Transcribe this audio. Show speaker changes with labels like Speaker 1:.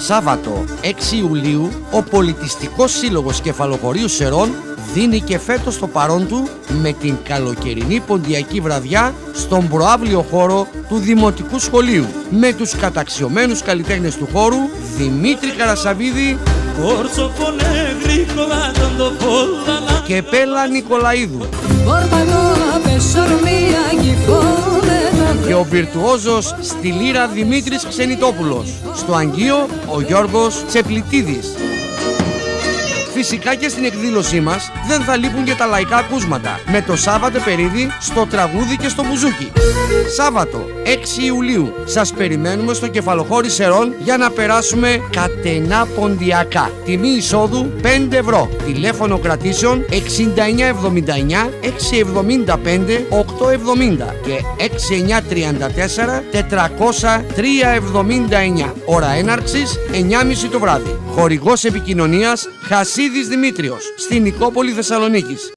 Speaker 1: Σάββατο 6 Ιουλίου ο Πολιτιστικός Σύλλογος Κεφαλοχωρίου Σερών δίνει και φέτος το παρόν του με την καλοκαιρινή ποντιακή βραδιά στον προαύλιο χώρο του Δημοτικού Σχολείου με τους καταξιωμένους καλλιτέχνες του χώρου Δημήτρη Καρασαβίδη και Πέλα Νικολαίδου και ο βιρτουόζος στη λύρα Δημήτρης Ξενιτόπουλος, στο αγγείο ο Γιώργος Τσεπλιτίδης. Φυσικά και στην εκδήλωσή μας δεν θα λείπουν και τα λαϊκά ακούσματα με το Σάββατο Περίδη στο τραγούδι και στο μπουζούκι. Σάββατο 6 Ιουλίου σας περιμένουμε στο Κεφαλοχώρι Σερών για να περάσουμε κατενά ποντιακά. Τιμή εισόδου 5 ευρώ. Τηλέφωνο κρατήσεων 6979 675 870 και 6934 400 379. Ώρα έναρξης 9.30 το βράδυ. Χορηγός επικοινωνίας Χασίδης Δημήτριος, στην Νικόπολη Θεσσαλονίκης.